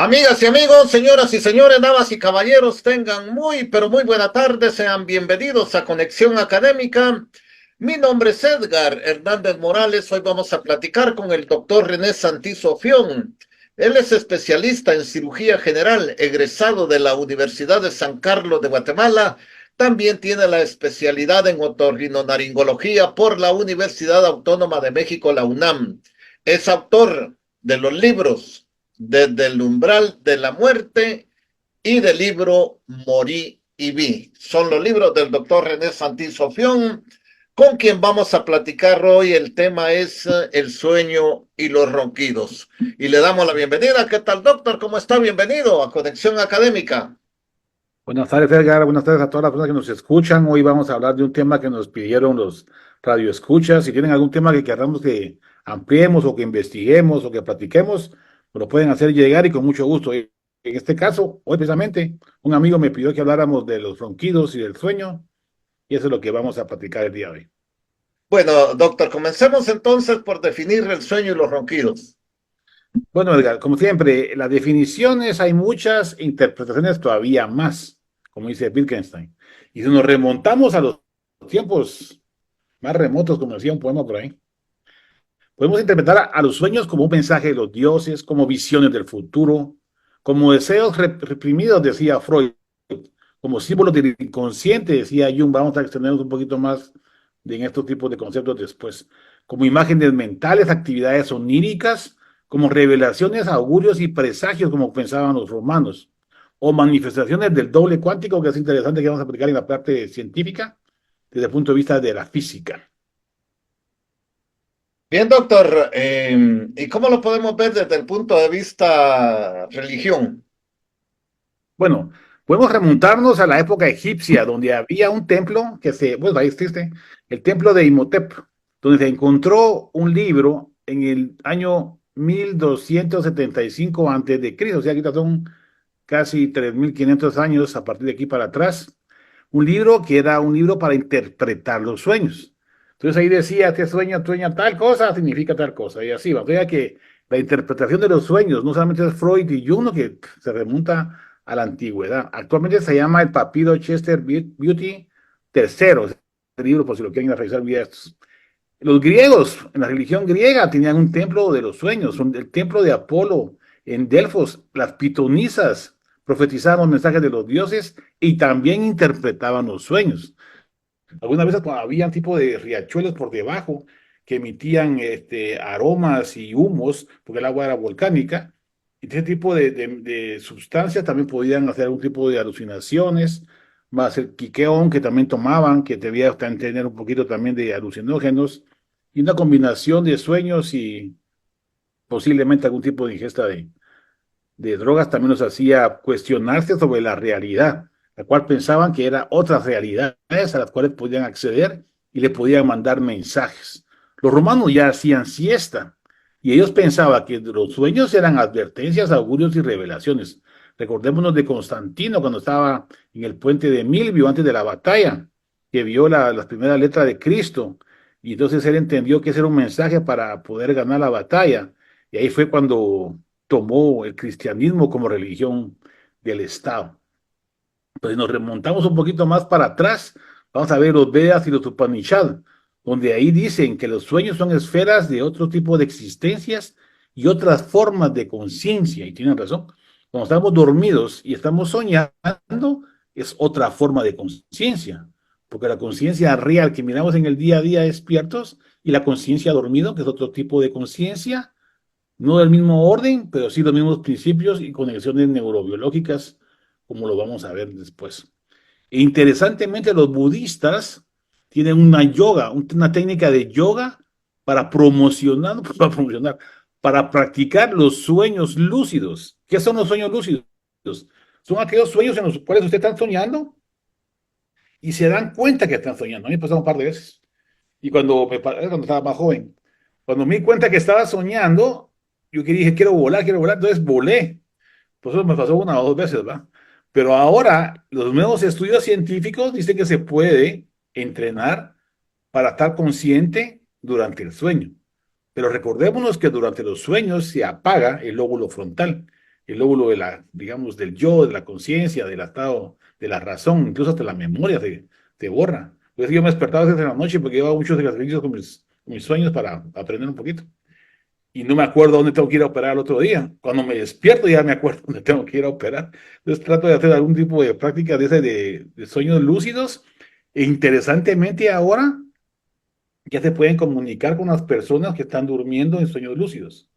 Amigas y amigos, señoras y señores, damas y caballeros, tengan muy, pero muy buena tarde. Sean bienvenidos a Conexión Académica. Mi nombre es Edgar Hernández Morales. Hoy vamos a platicar con el doctor René Santizo Fión. Él es especialista en cirugía general, egresado de la Universidad de San Carlos de Guatemala. También tiene la especialidad en otorrinolaringología por la Universidad Autónoma de México, la UNAM. Es autor de los libros Desde el umbral de la muerte y del libro Morí y vi. Son los libros del doctor René Santizo Fión, con quien vamos a platicar hoy. El tema es el sueño y los ronquidos. Y le damos la bienvenida. ¿Qué tal, doctor? ¿Cómo está? Bienvenido a Conexión Académica. Buenas tardes, Edgar. Buenas tardes a todas las personas que nos escuchan. Hoy vamos a hablar de un tema que nos pidieron los radioescuchas. Si tienen algún tema que queramos que ampliemos o que investiguemos o que platiquemos, nos lo pueden hacer llegar y con mucho gusto. En este caso, hoy precisamente, un amigo me pidió que habláramos de los ronquidos y del sueño, y eso es lo que vamos a platicar el día de hoy. Bueno, doctor, comencemos entonces por definir el sueño y los ronquidos. Bueno, Edgar, como siempre, las definiciones hay muchas, interpretaciones todavía más, como dice Wittgenstein. Y si nos remontamos a los tiempos más remotos, como decía un poema por ahí, podemos interpretar a los sueños como un mensaje de los dioses, como visiones del futuro, como deseos reprimidos, decía Freud, como símbolos del inconsciente, decía Jung. Vamos a extendernos un poquito más en estos tipos de conceptos después, como imágenes mentales, actividades oníricas, como revelaciones, augurios y presagios, como pensaban los romanos, o manifestaciones del doble cuántico, que es interesante, que vamos a aplicar en la parte científica desde el punto de vista de la física. Bien, doctor, ¿y cómo lo podemos ver desde el punto de vista religión? Bueno, podemos remontarnos a la época egipcia, donde había un templo bueno, ahí existe, el templo de Imhotep, donde se encontró un libro en el año 1275 antes de Cristo, o sea, aquí son casi 3500 años a partir de aquí para atrás, un libro que era un libro para interpretar los sueños. Entonces ahí decía, este sueño sueña tal cosa, significa tal cosa, y así va. O sea que la interpretación de los sueños no solamente es Freud y Jung, que se remonta a la antigüedad. Actualmente se llama el Papiro Chester Beauty tercero, este libro, por si lo quieren revisar bien. Los griegos, en la religión griega, tenían un templo de los sueños, el templo de Apolo en Delfos. Las pitonisas profetizaban los mensajes de los dioses y también interpretaban los sueños. Algunas veces había tipo de riachuelos por debajo que emitían aromas y humos, porque el agua era volcánica, y ese tipo de sustancias también podían hacer algún tipo de alucinaciones, más el quiqueón que también tomaban, que debía tener un poquito también de alucinógenos, y una combinación de sueños y posiblemente algún tipo de ingesta de drogas también nos hacía cuestionarse sobre la realidad, la cual pensaban que eran otras realidades a las cuales podían acceder y le podían mandar mensajes. Los romanos ya hacían siesta y ellos pensaban que los sueños eran advertencias, augurios y revelaciones. Recordémonos de Constantino cuando estaba en el puente de Milvio antes de la batalla, que vio las primeras letras de Cristo, y entonces él entendió que ese era un mensaje para poder ganar la batalla. Y ahí fue cuando tomó el cristianismo como religión del Estado. Pues si nos remontamos un poquito más para atrás, vamos a ver los Vedas y los Upanishads, donde ahí dicen que los sueños son esferas de otro tipo de existencias y otras formas de conciencia, y tienen razón. Cuando estamos dormidos y estamos soñando, es otra forma de conciencia, porque la conciencia real que miramos en el día a día despiertos y la conciencia dormido, que es otro tipo de conciencia, no del mismo orden, pero sí los mismos principios y conexiones neurobiológicas, como lo vamos a ver después. E interesantemente, los budistas tienen una yoga, una técnica de yoga para promocionar, no para promocionar, para practicar los sueños lúcidos. ¿Qué son los sueños lúcidos? Son aquellos sueños en los cuales usted está soñando y se dan cuenta que están soñando. A mí me pasó un par de veces. Y cuando estaba más joven, cuando me di cuenta que estaba soñando, yo dije, quiero volar, entonces volé. Pues eso me pasó una o dos veces, ¿va? Pero ahora los nuevos estudios científicos dicen que se puede entrenar para estar consciente durante el sueño. Pero recordémonos que durante los sueños se apaga el lóbulo frontal. el lóbulo de la, digamos, del yo, de la conciencia, del estado, de la razón, incluso hasta la memoria te borra. Pues yo me despertaba a veces en la noche porque llevaba muchos ejercicios con mis sueños para aprender un poquito. Y no me acuerdo dónde tengo que ir a operar el otro día. Cuando me despierto ya me acuerdo dónde tengo que ir a operar. Entonces trato de hacer algún tipo de práctica de ese de sueños lúcidos. E interesantemente ahora ya se pueden comunicar con las personas que están durmiendo en sueños lúcidos.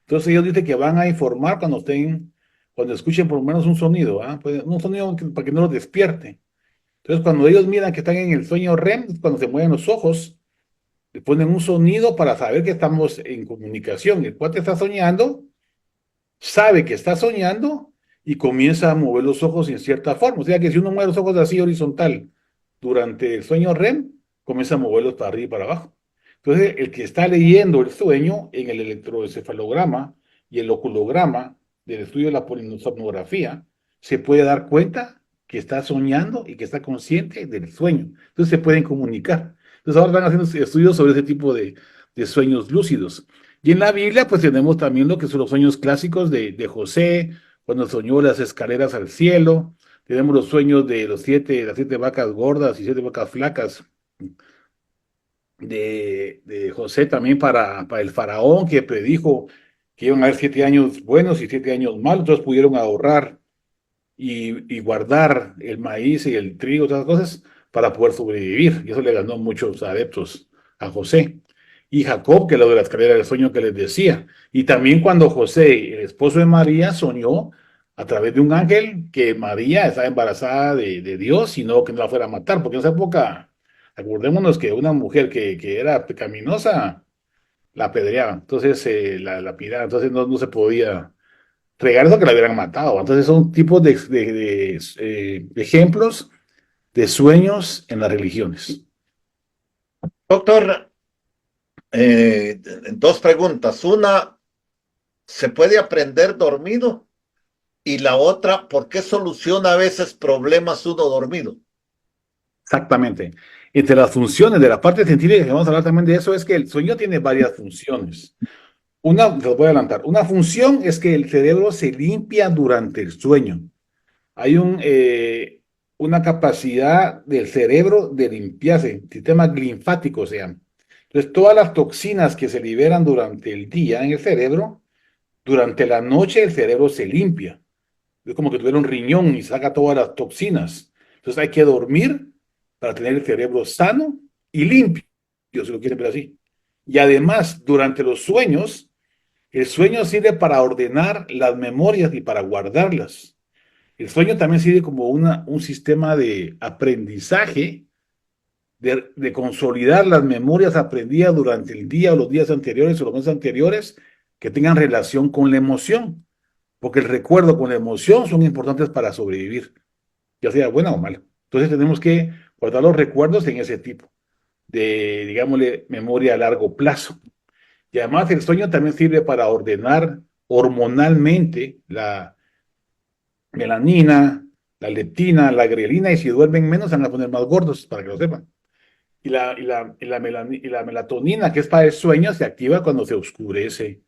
Entonces ellos dicen que van a informar cuando estén, cuando escuchen por lo menos un sonido, ¿ah? Pues, un sonido para que no los despierte. Entonces cuando ellos miran que están en el sueño REM, es cuando se mueven los ojos, le ponen un sonido para saber que estamos en comunicación. El cuate está soñando, sabe que está soñando y comienza a mover los ojos en cierta forma. O sea que si uno mueve los ojos así horizontal durante el sueño REM, comienza a moverlos para arriba y para abajo. Entonces, el que está leyendo el sueño en el electroencefalograma y el oculograma del estudio de la polisomnografía, se puede dar cuenta que está soñando y que está consciente del sueño. Entonces, se pueden comunicar. Entonces, ahora están haciendo estudios sobre ese tipo de sueños lúcidos. Y en la Biblia, pues tenemos también lo que son los sueños clásicos de José, cuando soñó las escaleras al cielo. Tenemos los sueños de las siete vacas gordas y siete vacas flacas de José también para el faraón, que predijo que iban a haber 7 años buenos y 7 años malos. Entonces pudieron ahorrar y guardar el maíz y el trigo, todas las cosas, para poder sobrevivir. Y eso le ganó muchos adeptos a José. Y Jacob, que es lo de la escalera del sueño que les decía. Y también cuando José, el esposo de María, soñó a través de un ángel que María estaba embarazada de Dios y no que no la fuera a matar, porque en esa época, acordémonos que una mujer que era pecaminosa, la apedreaban, entonces la lapidaban, entonces no se podía fregar eso que la hubieran matado. Entonces son tipos de ejemplos de sueños en las religiones. Doctor, dos preguntas. Una, ¿se puede aprender dormido? Y la otra, ¿por qué soluciona a veces problemas uno dormido? Exactamente. Entre las funciones de la parte científica, que vamos a hablar también de eso, es que el sueño tiene varias funciones. Una, te lo voy a adelantar, una función es que el cerebro se limpia durante el sueño. Hay una capacidad del cerebro de limpiarse, sistema linfático se llama. Entonces, todas las toxinas que se liberan durante el día en el cerebro, durante la noche el cerebro se limpia. Es como que tuviera un riñón y saca todas las toxinas. Entonces hay que dormir para tener el cerebro sano y limpio, si lo quieren ver así. Y además, durante los sueños, el sueño sirve para ordenar las memorias y para guardarlas. El sueño también sirve como un sistema de aprendizaje, de consolidar las memorias aprendidas durante el día o los días anteriores o los meses anteriores que tengan relación con la emoción, porque el recuerdo con la emoción son importantes para sobrevivir, ya sea buena o mala. Entonces tenemos que guardar los recuerdos en ese tipo de, digámosle, memoria a largo plazo. Y además el sueño también sirve para ordenar hormonalmente la melanina, la leptina, la grelina, y si duermen menos se van a poner más gordos, para que lo sepan. Y la melatonina, que es para el sueño, se activa cuando se oscurece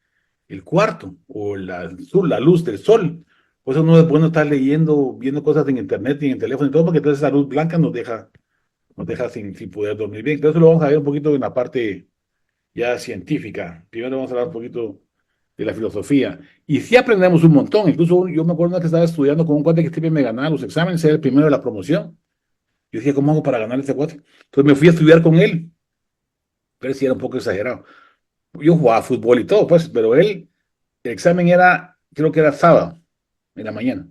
el cuarto o la luz del sol. Por eso no es bueno estar leyendo, viendo cosas en internet y en el teléfono y todo, porque entonces esa luz blanca nos deja sin poder dormir bien. Entonces lo vamos a ver un poquito en la parte ya científica. Primero vamos a hablar un poquito de la filosofía. Y sí aprendemos un montón. Incluso yo me acuerdo que estaba estudiando con un cuate que siempre me ganaba los exámenes, era el primero de la promoción. Yo decía, ¿cómo hago para ganar ese cuate? Entonces me fui a estudiar con él. Pero sí era un poco exagerado. Yo jugaba fútbol y todo, pues, pero él, el examen era, creo que era sábado, en la mañana.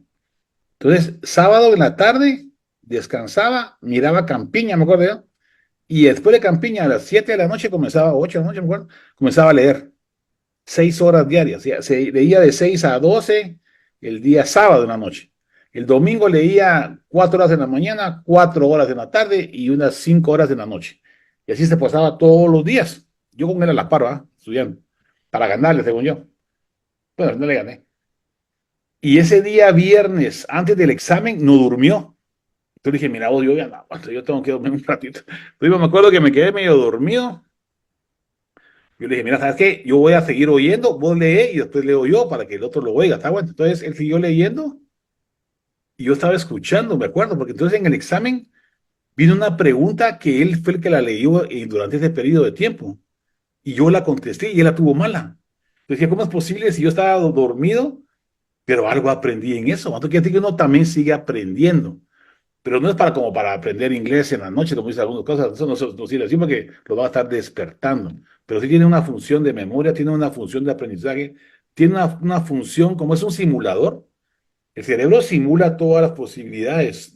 Entonces, sábado en la tarde, descansaba, miraba Campiña, me acuerdo yo, y después de Campiña, a las 7 de la noche, comenzaba, 8 de la noche, me acuerdo, comenzaba a leer 6 horas diarias. Se leía de 6 a 12 el día sábado en la noche. El domingo leía 4 horas en la mañana, 4 horas en la tarde y unas 5 horas en la noche. Y así se pasaba todos los días. Yo con él a la par, ¿verdad? Estudiando, para ganarle, según yo. Bueno, no le gané. Y ese día viernes, antes del examen, no durmió. Entonces dije, mira, vos, yo ya no aguanto, yo tengo que dormir un ratito. Entonces me acuerdo que me quedé medio dormido. Yo le dije, mira, ¿sabes qué? Yo voy a seguir oyendo, vos lee y después leo yo para que el otro lo oiga, ¿está bueno? Entonces él siguió leyendo y yo estaba escuchando, me acuerdo, porque entonces en el examen vino una pregunta que él fue el que la leyó durante ese periodo de tiempo y yo la contesté y él la tuvo mala. Decía, ¿cómo es posible si yo estaba dormido, pero algo aprendí en eso? Entonces quiere decir que uno también sigue aprendiendo, pero no es para como para aprender inglés en la noche, como dicen algunas cosas, eso no sirve así porque lo va a estar despertando, pero sí tiene una función de memoria, tiene una función de aprendizaje, tiene una función como es un simulador. El cerebro simula todas las posibilidades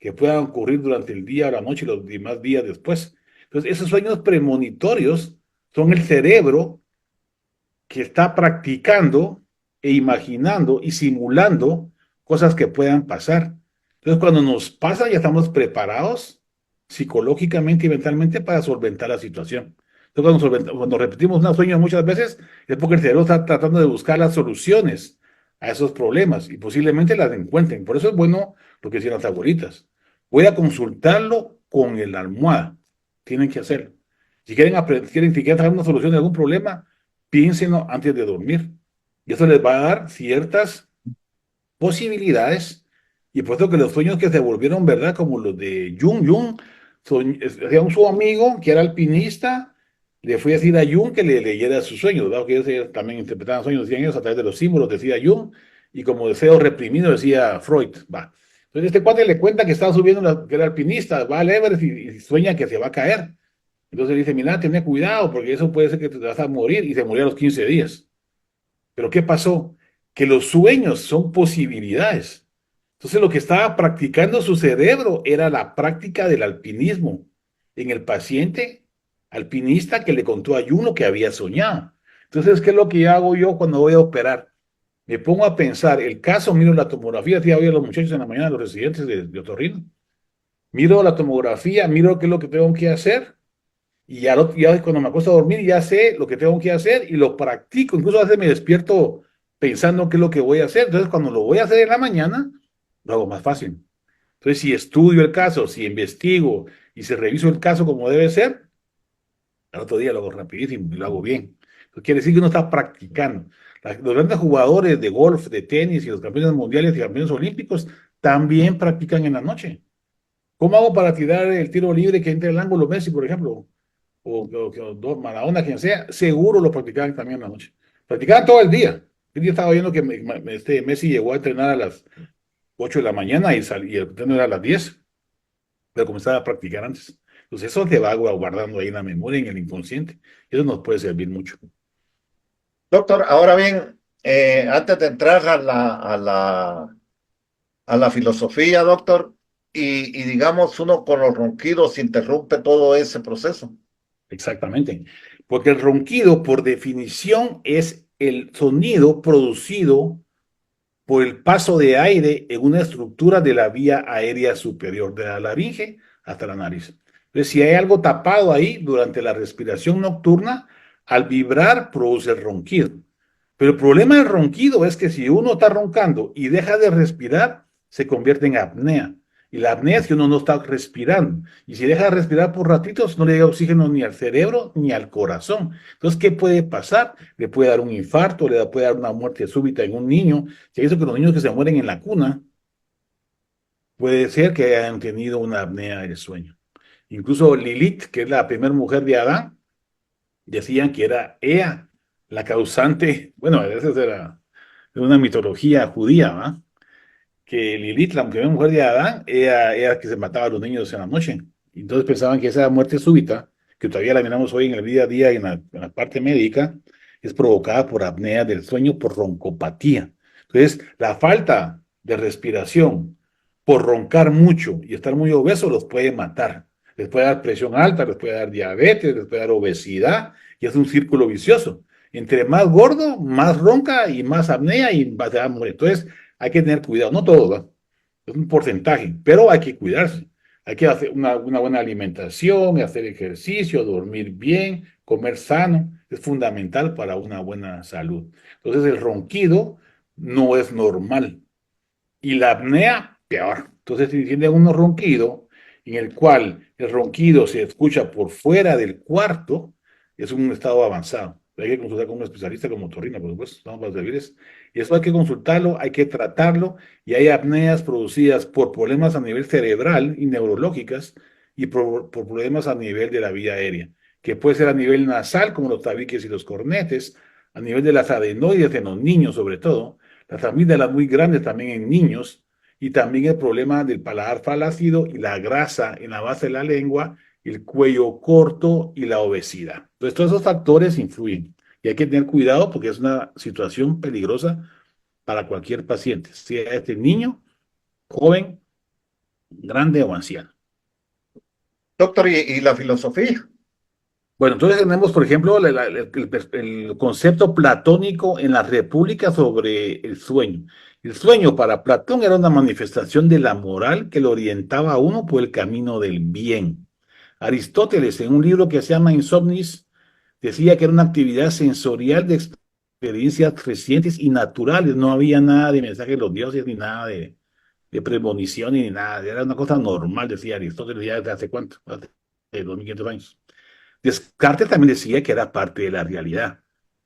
que puedan ocurrir durante el día, la noche y los demás días después. Entonces, esos sueños premonitorios son el cerebro que está practicando e imaginando y simulando cosas que puedan pasar. Entonces, cuando nos pasa, ya estamos preparados psicológicamente y mentalmente para solventar la situación. Entonces, cuando repetimos un sueño muchas veces, es porque el cerebro está tratando de buscar las soluciones a esos problemas y posiblemente las encuentren. Por eso es bueno lo que decían las abuelitas. Voy a consultarlo con el almohada. Tienen que hacerlo. Si quieren saber una solución de algún problema, piénsenlo antes de dormir. Y eso les va a dar ciertas posibilidades. Y puesto que los sueños que se volvieron verdad, como los de Jung, había un su amigo que era alpinista, le fue a decir a Jung que le leyera sus sueños, dado que ellos también interpretaban sueños, decían ellos a través de los símbolos, decía Jung, y como deseo reprimido decía Freud, va. Entonces este cuate le cuenta que estaba subiendo, que era alpinista, va al Everest y sueña que se va a caer. Entonces le dice, mira, ten cuidado, porque eso puede ser que te vas a morir, y se murió a los 15 días. Pero ¿qué pasó? Que los sueños son posibilidades. Entonces lo que estaba practicando su cerebro era la práctica del alpinismo en el paciente alpinista que le contó a Juno que había soñado. Entonces, ¿qué es lo que hago yo cuando voy a operar? Me pongo a pensar, el caso, miro la tomografía, decía hoy a los muchachos en la mañana, los residentes de otorrino, miro la tomografía, miro qué es lo que tengo que hacer y ya cuando me acuesto a dormir ya sé lo que tengo que hacer y lo practico. Incluso a veces me despierto pensando qué es lo que voy a hacer. Entonces, cuando lo voy a hacer en la mañana, lo hago más fácil. Entonces, si estudio el caso, si investigo y si reviso el caso como debe ser, al otro día lo hago rapidísimo y lo hago bien. Entonces, quiere decir que uno está practicando. Los grandes jugadores de golf, de tenis y los campeones mundiales y campeones olímpicos también practican en la noche. ¿Cómo hago para tirar el tiro libre que entre el ángulo Messi, por ejemplo? O Maradona, quien sea, seguro lo practicaban también en la noche. Practicaban todo el día. El día estaba viendo que Messi llegó a entrenar a las 8 de la mañana y el entreno era a las 10, pero comenzaba a practicar antes. Entonces eso te va guardando ahí en la memoria, en el inconsciente. Y eso nos puede servir mucho. Doctor, ahora bien, antes de entrar a la filosofía, doctor, y digamos uno con los ronquidos interrumpe todo ese proceso. Exactamente. Porque el ronquido, por definición, es el sonido producido por el paso de aire en una estructura de la vía aérea superior, de la laringe hasta la nariz. Entonces, si hay algo tapado ahí durante la respiración nocturna, al vibrar produce el ronquido. Pero el problema del ronquido es que si uno está roncando y deja de respirar, se convierte en apnea. Y la apnea es que uno no está respirando. Y si deja de respirar por ratitos, no le llega oxígeno ni al cerebro ni al corazón. Entonces, ¿qué puede pasar? Le puede dar un infarto, puede dar una muerte súbita en un niño. Se hizo que los niños que se mueren en la cuna, puede ser que hayan tenido una apnea del sueño. Incluso Lilith, que es la primera mujer de Adán, decían que era ella la causante, bueno, esa era una mitología judía, ¿va? Que Lilith, la primera mujer de Adán, era que se mataba a los niños en la noche. Y entonces pensaban que esa muerte súbita, que todavía la miramos hoy en el día a día y en la parte médica, es provocada por apnea del sueño, por roncopatía. Entonces, la falta de respiración por roncar mucho y estar muy obeso los puede matar. Les puede dar presión alta, les puede dar diabetes, les puede dar obesidad, y es un círculo vicioso. Entre más gordo, más ronca y más apnea y va a morir. Entonces, hay que tener cuidado, no todo, ¿va? Es un porcentaje, pero hay que cuidarse. Hay que hacer una buena alimentación, hacer ejercicio, dormir bien, comer sano, es fundamental para una buena salud. Entonces el ronquido no es normal y la apnea peor. Entonces si tiene un ronquido en el cual el ronquido se escucha por fuera del cuarto, es un estado avanzado. Hay que consultar con un especialista como Torrina, por supuesto, estamos para servirles. Y eso hay que consultarlo, hay que tratarlo, y hay apneas producidas por problemas a nivel cerebral y neurológicas y por problemas a nivel de la vía aérea, que puede ser a nivel nasal, como los tabiques y los cornetes, a nivel de las adenoides en los niños sobre todo, las amígdalas muy grandes también en niños, y también el problema del paladar flácido y la grasa en la base de la lengua, el cuello corto y la obesidad. Entonces, todos esos factores influyen y hay que tener cuidado porque es una situación peligrosa para cualquier paciente, sea este niño, joven, grande o anciano. Doctor, ¿y la filosofía? Bueno, entonces tenemos, por ejemplo, el concepto platónico en la República sobre el sueño. El sueño para Platón era una manifestación de la moral que lo orientaba a uno por el camino del bien. Aristóteles, en un libro que se llama Insomnis, decía que era una actividad sensorial de experiencias recientes y naturales. No había nada de mensaje de los dioses, ni nada de premonición, ni nada. Era una cosa normal, decía Aristóteles, ya desde hace cuánto, hace 2500 años. Descartes también decía que era parte de la realidad.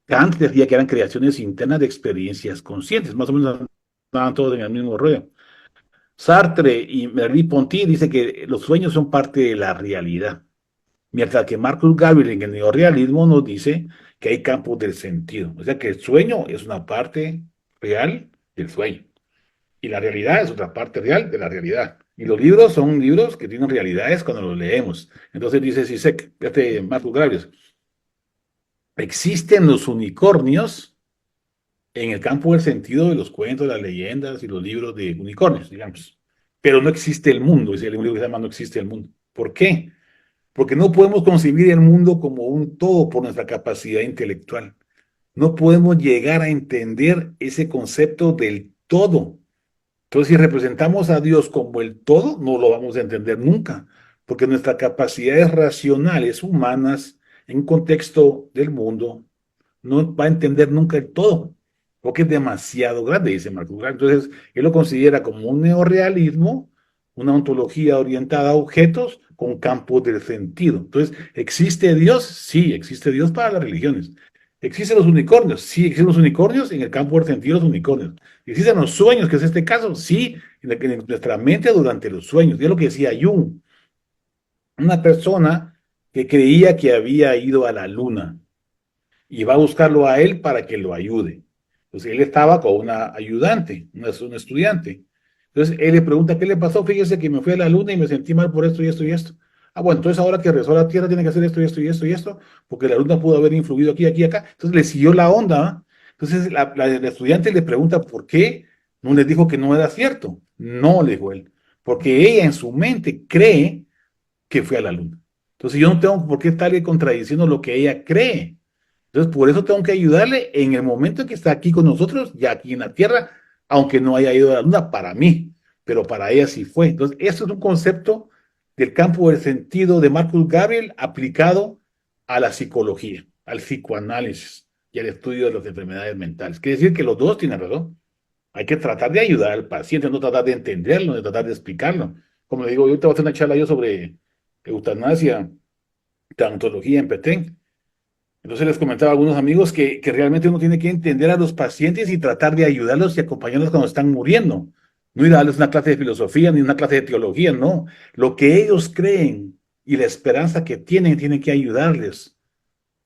Kant decía que eran creaciones internas de experiencias conscientes, más o menos estaban todos en el mismo rollo. Sartre y Merleau-Ponty dice que los sueños son parte de la realidad, mientras que Marcus Gabriel en el neorrealismo nos dice que hay campos del sentido, o sea que el sueño es una parte real del sueño y la realidad es otra parte real de la realidad. Y los libros son libros que tienen realidades cuando los leemos. Entonces dice Zizek, Marcus Gabriel, existen los unicornios en el campo del sentido de los cuentos, las leyendas y los libros de unicornios, digamos. Pero no existe el mundo, dice el libro que se llama No existe el mundo. ¿Por qué? Porque no podemos concebir el mundo como un todo por nuestra capacidad intelectual. No podemos llegar a entender ese concepto del todo. Entonces, si representamos a Dios como el todo, no lo vamos a entender nunca, porque nuestras capacidades racionales humanas en contexto del mundo no va a entender nunca el todo, porque es demasiado grande, dice Marcus Garvey. Entonces, él lo considera como un neorrealismo, una ontología orientada a objetos con campos del sentido. Entonces, ¿existe Dios? Sí, existe Dios para las religiones. ¿Existen los unicornios? Sí, existen los unicornios en el campo del sentido de los unicornios. ¿Existen los sueños, que es este caso? Sí, en nuestra mente durante los sueños. Y es lo que decía Jung, una persona que creía que había ido a la luna y va a buscarlo a él para que lo ayude. Entonces él estaba con una ayudante, un estudiante. Entonces él le pregunta, ¿qué le pasó? Fíjese que me fui a la luna y me sentí mal por esto y esto y esto. Ah, bueno, entonces ahora que regresó a la Tierra tiene que hacer esto y esto y esto y esto, porque la luna pudo haber influido aquí, aquí, acá. Entonces le siguió la onda, ¿ah? Entonces la estudiante le pregunta por qué no le dijo que no era cierto. No, le dijo él, porque ella en su mente cree que fue a la luna. Entonces yo no tengo por qué estarle contradiciendo lo que ella cree. Entonces, por eso tengo que ayudarle en el momento en que está aquí con nosotros, ya aquí en la Tierra, aunque no haya ido a la Luna para mí, pero para ella sí fue. Entonces, eso es un concepto del campo del sentido de Marcus Gabriel aplicado a la psicología, al psicoanálisis y al estudio de las enfermedades mentales. Quiere decir que los dos tienen razón. Hay que tratar de ayudar al paciente, no tratar de entenderlo, de tratar de explicarlo. Como le digo, yo te voy a hacer una charla yo sobre eutanasia, tanautología en Petén. Entonces les comentaba a algunos amigos que realmente uno tiene que entender a los pacientes y tratar de ayudarlos y acompañarlos cuando están muriendo. No ir a darles una clase de filosofía ni una clase de teología, no. Lo que ellos creen y la esperanza que tienen que ayudarles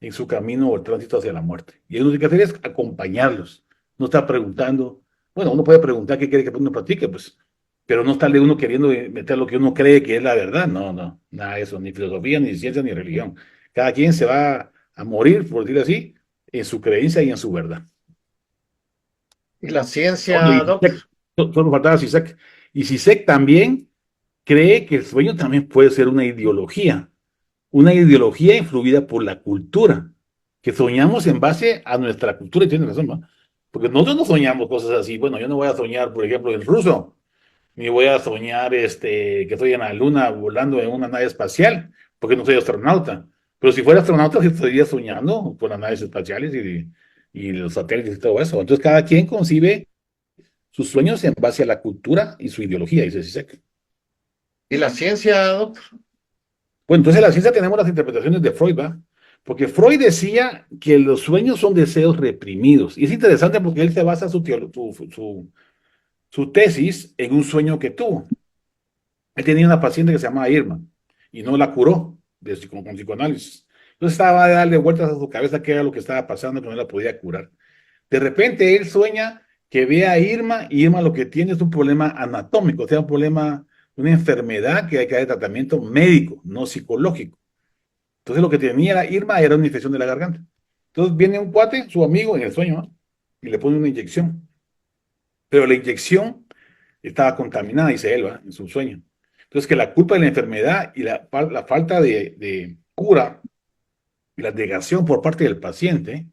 en su camino o el tránsito hacia la muerte. Y lo que tiene que hacer es acompañarlos. No está preguntando, bueno, uno puede preguntar qué quiere que uno practique, pues, pero no estarle uno queriendo meter lo que uno cree que es la verdad. No, no, nada de eso, ni filosofía, ni ciencia, ni religión. Cada quien se va a morir, por decirlo así, en su creencia y en su verdad. ¿Y la Bueno, ciencia, y Doc? solo faltaba Zizek. Y Zizek también cree que el sueño también puede ser una ideología influida por la cultura, que soñamos en base a nuestra cultura, y tiene razón, ¿no? Porque nosotros no soñamos cosas así. Bueno, yo no voy a soñar, por ejemplo, el ruso, ni voy a soñar que estoy en la luna volando en una nave espacial, porque no soy astronauta. Pero si fuera astronauta, sí estaría soñando con las naves espaciales y los satélites y todo eso. Entonces, cada quien concibe sus sueños en base a la cultura y su ideología, dice Zizek. ¿Y la ciencia, Doc? Bueno, entonces en la ciencia tenemos las interpretaciones de Freud, ¿va? Porque Freud decía que los sueños son deseos reprimidos. Y es interesante porque él se basa su tesis en un sueño que tuvo. Él tenía una paciente que se llamaba Irma y no la curó con psicoanálisis. Entonces estaba a darle vueltas a su cabeza qué era lo que estaba pasando, que no la podía curar. De repente él sueña que ve a Irma y Irma lo que tiene es un problema anatómico, o sea, un problema, una enfermedad que hay que dar tratamiento médico, no psicológico. Entonces lo que tenía Irma era una infección de la garganta. Entonces viene un cuate, su amigo, en el sueño, ¿no? Y le pone una inyección. Pero la inyección estaba contaminada, dice él, ¿va? En su sueño. Entonces que la culpa de la enfermedad y la falta de cura y la negación por parte del paciente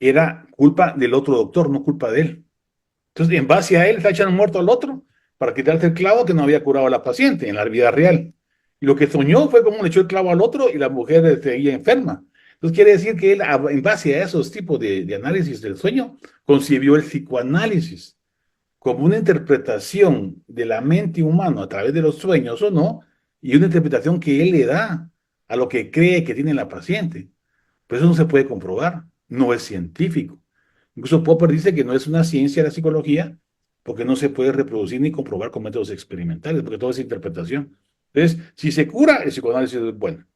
era culpa del otro doctor, no culpa de él. Entonces, en base a él, está echando muerto al otro para quitarse el clavo que no había curado a la paciente en la vida real. Y lo que soñó fue cómo le echó el clavo al otro y la mujer seguía enferma. Entonces, quiere decir que él, en base a esos tipos de análisis del sueño, concibió el psicoanálisis como una interpretación de la mente humana a través de los sueños o no, y una interpretación que él le da a lo que cree que tiene la paciente. Pero eso no se puede comprobar, no es científico. Incluso Popper dice que no es una ciencia la psicología porque no se puede reproducir ni comprobar con métodos experimentales, porque todo es interpretación. Entonces, si se cura, el psicoanálisis es bueno.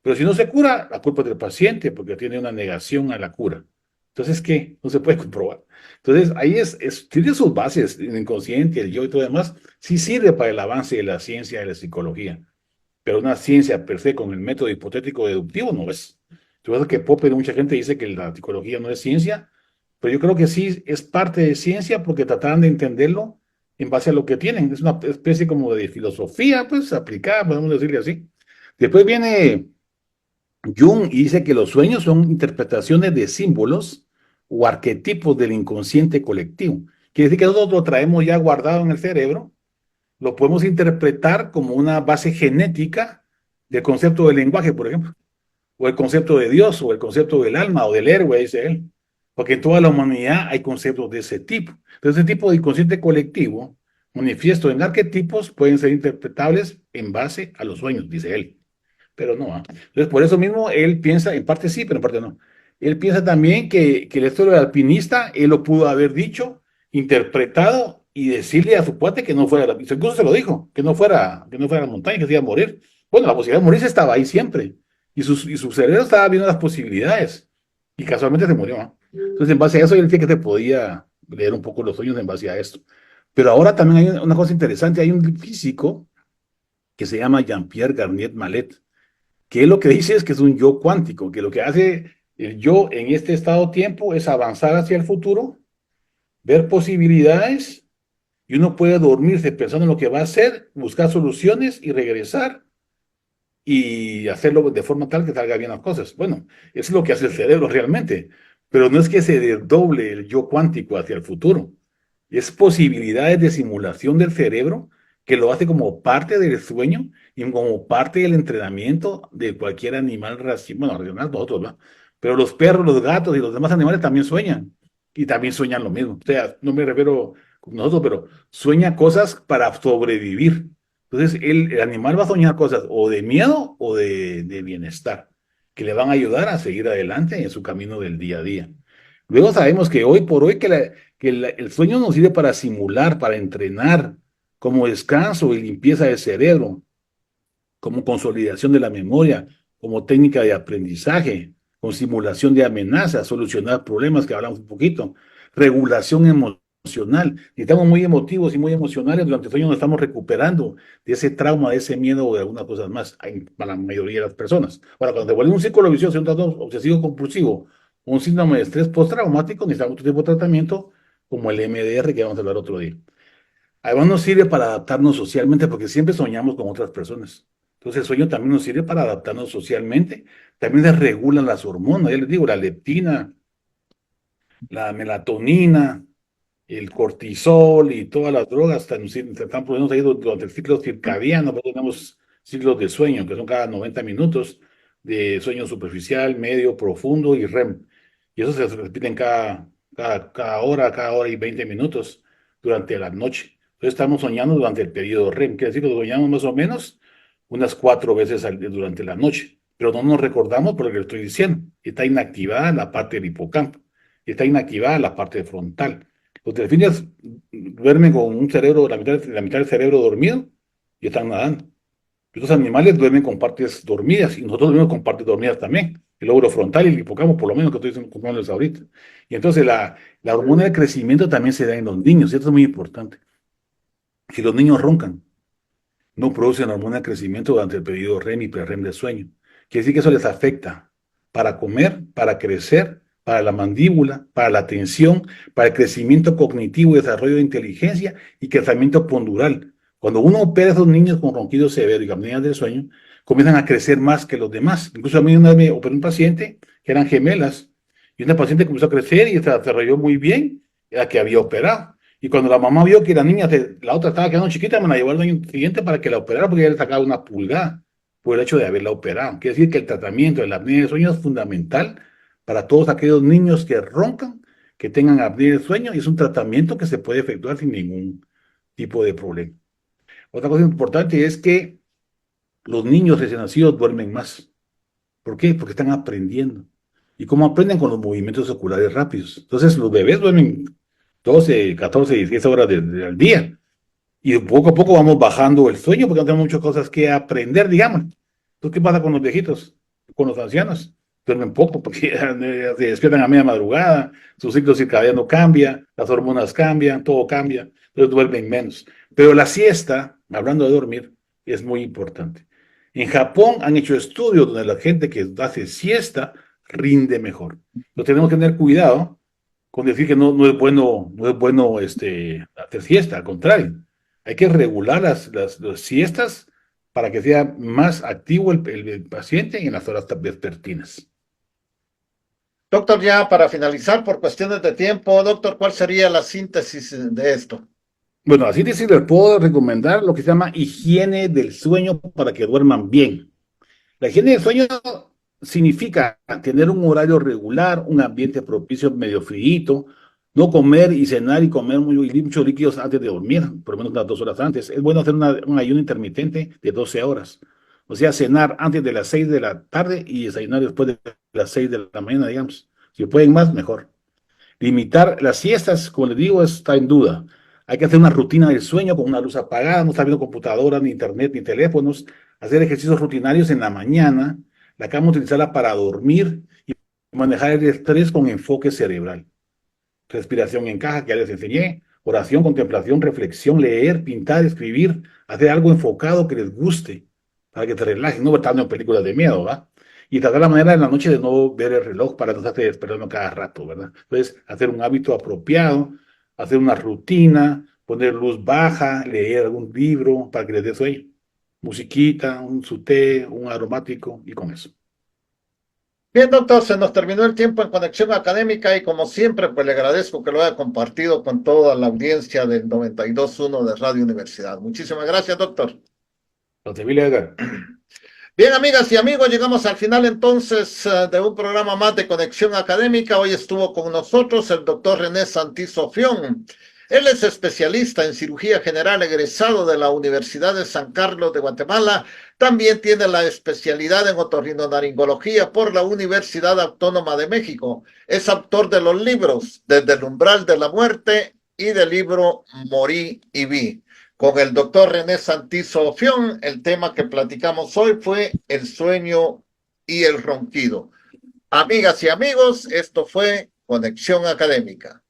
Pero si no se cura, la culpa es del paciente porque tiene una negación a la cura. Entonces, ¿qué? No se puede comprobar. Entonces, ahí tiene sus bases, el inconsciente, el yo y todo demás, sí sirve para el avance de la ciencia y de la psicología. Pero una ciencia per se con el método hipotético deductivo no es. Yo creo que Popper y mucha gente dice que la psicología no es ciencia, pero yo creo que sí es parte de ciencia porque trataron de entenderlo en base a lo que tienen. Es una especie como de filosofía, pues aplicada, podemos decirle así. Después viene Jung y dice que los sueños son interpretaciones de símbolos o arquetipos del inconsciente colectivo. Quiere decir que nosotros lo traemos ya guardado en el cerebro, lo podemos interpretar como una base genética del concepto del lenguaje, por ejemplo, o el concepto de Dios, o el concepto del alma, o del héroe, dice él. Porque en toda la humanidad hay conceptos de ese tipo. Entonces, ese tipo de inconsciente colectivo, manifiesto en arquetipos, pueden ser interpretables en base a los sueños, dice él. Pero no. Entonces, por eso mismo él piensa, en parte sí, pero en parte no. Él piensa también que la historia del alpinista, él lo pudo haber dicho, interpretado y decirle a su cuate que no fuera, incluso se lo dijo, que no fuera a la montaña, que se iba a morir. Bueno, la posibilidad de morirse estaba ahí siempre. Y su cerebro estaba viendo las posibilidades. Y casualmente se murió, ¿no? Entonces, en base a eso, él decía que se podía leer un poco los sueños en base a esto. Pero ahora también hay una cosa interesante, hay un físico que se llama Jean-Pierre Garnier Mallet, que lo que dice es que es un yo cuántico, que lo que hace el yo en este estado-tiempo es avanzar hacia el futuro, ver posibilidades, y uno puede dormirse pensando en lo que va a hacer, buscar soluciones y regresar y hacerlo de forma tal que salga bien las cosas. Bueno, eso es lo que hace el cerebro realmente, pero no es que se desdoble el yo cuántico hacia el futuro, es posibilidades de simulación del cerebro que lo hace como parte del sueño y como parte del entrenamiento de cualquier animal racional, bueno, racional nosotros, ¿verdad? Pero los perros, los gatos y los demás animales también sueñan y también sueñan lo mismo. O sea, no me refiero a nosotros, pero sueña cosas para sobrevivir. Entonces, el animal va a soñar cosas o de miedo o de bienestar, que le van a ayudar a seguir adelante en su camino del día a día. Luego sabemos que hoy por hoy el sueño nos sirve para simular, para entrenar, como descanso y limpieza del cerebro, como consolidación de la memoria, como técnica de aprendizaje, con simulación de amenazas, solucionar problemas que hablamos un poquito, regulación emocional. Estamos muy emotivos y muy emocionales durante el sueño, nos estamos recuperando de ese trauma, de ese miedo o de algunas cosas más para la mayoría de las personas. Ahora, cuando te vuelve un círculo vicioso, un trastorno obsesivo compulsivo, un síndrome de estrés postraumático, necesitamos otro tipo de tratamiento como el MDR que vamos a hablar otro día. Además nos sirve para adaptarnos socialmente porque siempre soñamos con otras personas. Entonces el sueño también nos sirve para adaptarnos socialmente. También se regulan las hormonas, ya les digo, la leptina, la melatonina, el cortisol y todas las drogas se están produciendo ahí durante el ciclo circadiano, pero tenemos ciclos de sueño que son cada 90 minutos de sueño superficial, medio, profundo y REM. Y eso se repiten cada hora y 20 minutos durante la noche. Entonces estamos soñando durante el periodo REM, quiere decir que soñamos más o menos unas 4 veces durante la noche, pero no nos recordamos por lo que le estoy diciendo. Está inactivada la parte del hipocampo, está inactivada la parte frontal. Los delfines duermen con un cerebro, la mitad del cerebro dormido y están nadando. Los animales duermen con partes dormidas y nosotros dormimos con partes dormidas también. El lóbulo frontal y el hipocampo, por lo menos que estoy contándoles ahorita. Y entonces la hormona del crecimiento también se da en los niños, y esto es muy importante. Si los niños roncan, no producen hormona de crecimiento durante el periodo REM y pre-REM del sueño. Quiere decir que eso les afecta para comer, para crecer, para la mandíbula, para la atención, para el crecimiento cognitivo y desarrollo de inteligencia y crecimiento pondural. Cuando uno opera a esos niños con ronquido severo y apneas del sueño, comienzan a crecer más que los demás. Incluso a mí una vez me operó un paciente que eran gemelas y una paciente comenzó a crecer y se desarrolló muy bien, la que había operado. Y cuando la mamá vio que la niña, la otra estaba quedando chiquita, me la llevó al año siguiente para que la operara porque ya le sacaba una pulgada por el hecho de haberla operado. Quiere decir que el tratamiento de la apnea del sueño es fundamental para todos aquellos niños que roncan, que tengan apnea del sueño, y es un tratamiento que se puede efectuar sin ningún tipo de problema. Otra cosa importante es que los niños recién nacidos duermen más. ¿Por qué? Porque están aprendiendo. ¿Y cómo aprenden? Con los movimientos oculares rápidos. Entonces, los bebés duermen 12, 14, 16 horas al día. Y poco a poco vamos bajando el sueño porque no tenemos muchas cosas que aprender, digamos. Entonces, ¿qué pasa con los viejitos? Con los ancianos. Duermen poco porque se despiertan a media madrugada, su ciclo circadiano cambia, las hormonas cambian, todo cambia, entonces duermen menos. Pero la siesta, hablando de dormir, es muy importante. En Japón han hecho estudios donde la gente que hace siesta rinde mejor. Entonces tenemos que tener cuidado con decir que no es bueno, hacer siesta, al contrario. Hay que regular las siestas para que sea más activo el paciente en las horas vespertinas. Doctor, ya para finalizar, por cuestiones de tiempo, doctor, ¿cuál sería la síntesis de esto? Bueno, así les puedo recomendar lo que se llama higiene del sueño para que duerman bien. La higiene del sueño significa tener un horario regular, un ambiente propicio, medio frío, no comer y cenar y comer muchos líquidos antes de dormir, por lo menos unas 2 horas antes. Es bueno hacer un ayuno intermitente de 12 horas. O sea, cenar antes de las 6 de la tarde y desayunar después de las 6 de la mañana, digamos. Si pueden más, mejor. Limitar las siestas, como les digo, está en duda. Hay que hacer una rutina del sueño con una luz apagada, no estar viendo computadoras, ni internet, ni teléfonos. Hacer ejercicios rutinarios en la mañana. La cama utilizarla para dormir y manejar el estrés con enfoque cerebral. Respiración en caja, que ya les enseñé. Oración, contemplación, reflexión, leer, pintar, escribir. Hacer algo enfocado que les guste para que te relajen, no estando en películas de miedo, ¿va? Y tratar la manera en la noche de no ver el reloj para no estarte despertando cada rato, ¿verdad? Entonces, hacer un hábito apropiado, hacer una rutina, poner luz baja, leer algún libro para que les dé sueño. Musiquita, un su té, un aromático y con eso. Bien, doctor, se nos terminó el tiempo en Conexión Académica y como siempre, pues le agradezco que lo haya compartido con toda la audiencia del 92.1 de Radio Universidad. Muchísimas gracias, doctor. Edgar. Bien, amigas y amigos, llegamos al final entonces de un programa más de Conexión Académica. Hoy estuvo con nosotros el doctor René Santizo Fión. Él es especialista en cirugía general egresado de la Universidad de San Carlos de Guatemala. También tiene la especialidad en otorrinolaringología por la Universidad Autónoma de México. Es autor de los libros Desde el umbral de la muerte y del libro Morí y vi. Con el doctor René Santizo Fión, el tema que platicamos hoy fue el sueño y el ronquido. Amigas y amigos, esto fue Conexión Académica.